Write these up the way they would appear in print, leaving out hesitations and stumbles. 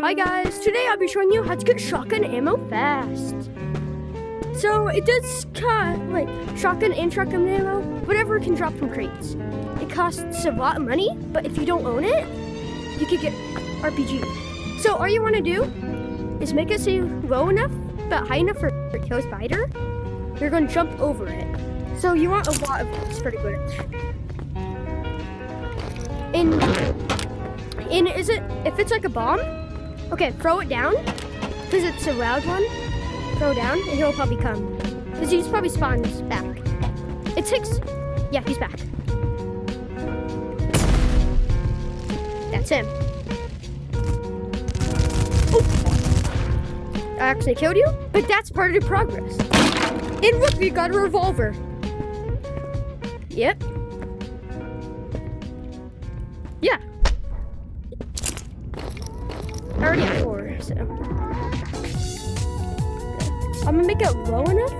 Hi guys, today I'll be showing you how to get shotgun ammo fast. So it does like shotgun and shotgun ammo, whatever can drop from crates. It costs a lot of money, but if you don't own it, you could get RPG. So all you want to do is make it so low enough, but high enough for it to kill a spider. You're going to jump over it. So you want a lot of this for the glitch. And if it's like a bomb, okay, throw it down, because it's a loud one. Throw down, and he'll probably come. Because he's probably spawned back. It takes, yeah, he's back. That's him. Oh. I actually killed you, but that's part of the progress. And look, we got a revolver. Yep. Yeah. I already have 4, so. I'm gonna make it low enough.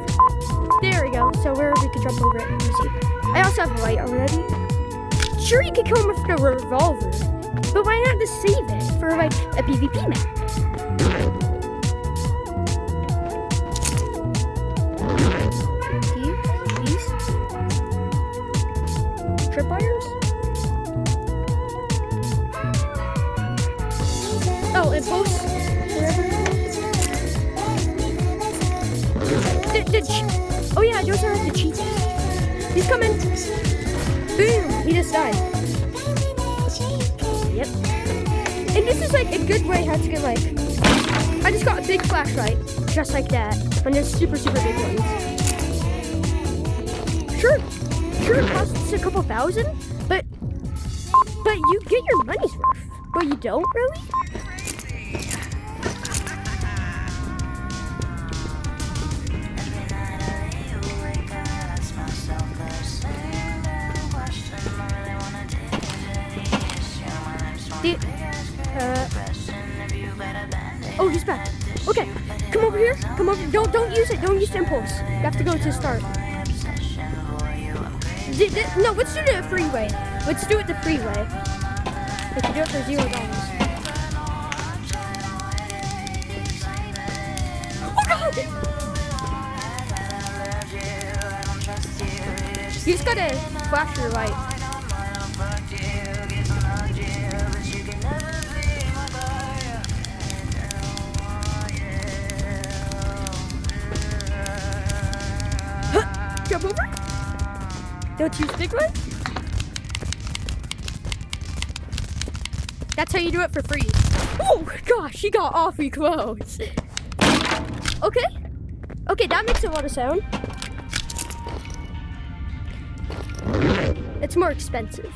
There we go. So where we can jump over it and see. I also have a light already. Sure, you could kill him with the revolver, but why not just save it for like a PvP map? These tripwires. Oh, and posts. Oh yeah, those are the cheats. He's coming. Boom! He just died. Yep. And this is like a good way how to get like. I just got a big flashlight, just like that. And there's super big ones. Sure, it costs a couple thousand, but you get your money's worth. But you don't really. Oh, he's back. Okay, come over here. Come over. Don't use it. Don't use the impulse. You have to go to the start. No, let's do the freeway. Let's do it the freeway. We can do it for $0. Oh God! You just gotta flash your light. Jump over? Don't use big one? That's how you do it for free. Oh gosh, he got awfully close. Okay, that makes a lot of sound. It's more expensive.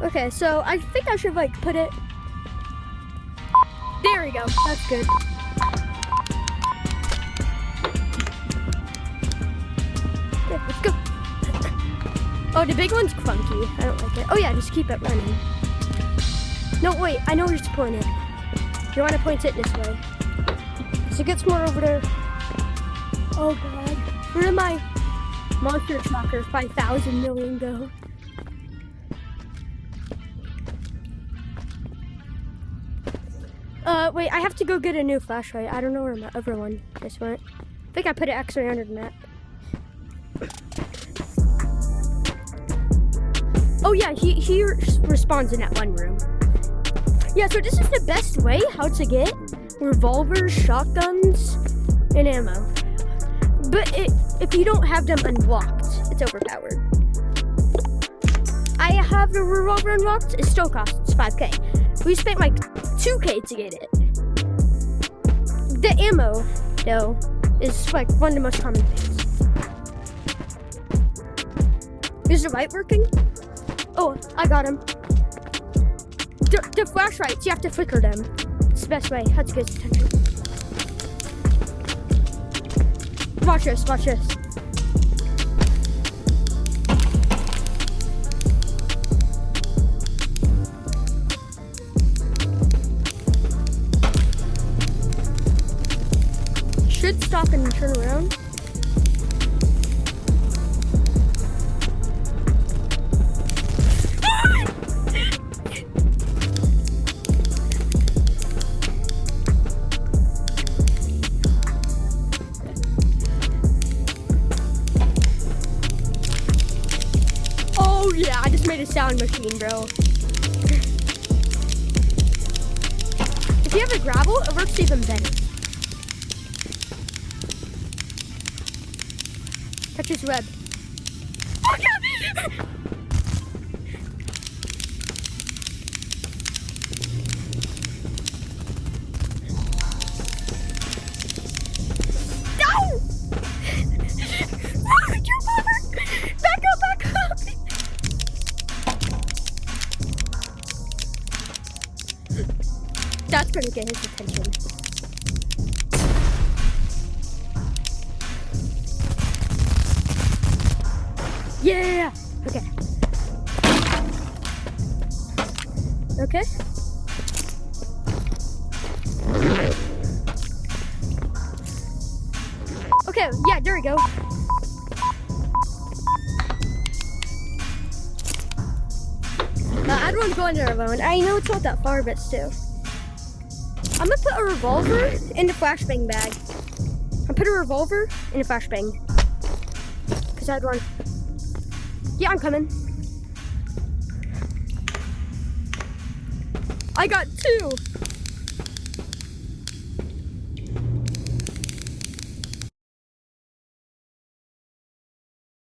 Okay, so I think I should like put it. There we go. That's good. Okay, let's go. Oh, the big one's clunky. I don't like it. Oh yeah, just keep it running. No, wait. I know where to point it. You want to point it this way. So it gets more over there. Oh God. Where did my monster tracker 5,000 million go? Wait. I have to go get a new flashlight. I don't know where my other one just went. I think I put it actually under the map. Oh yeah, he respawns in that one room. Yeah, so this is the best way how to get revolvers, shotguns, and ammo. But if you don't have them unlocked, it's overpowered. I have the revolver unlocked. It still costs 5K. We spent like 2K to get it. The ammo, though, is like one of the most common things. Is the light working? Oh, I got him. The flashlights, you have to flicker them. It's the best way. How to get his attention. Watch this, watch this. Should stop and turn around. sound machine, bro. If you have a gravel, it works even better. Touch his web. Oh, God. No! Back up! That's gonna get his attention. Yeah! Okay. Okay. Okay, yeah, there we go. I don't want to go in there alone. I know it's not that far, but still. I'm gonna put a revolver in the flashbang bag. I'll put a revolver in the flashbang. Cause I'd want. Yeah, I'm coming. I got 2.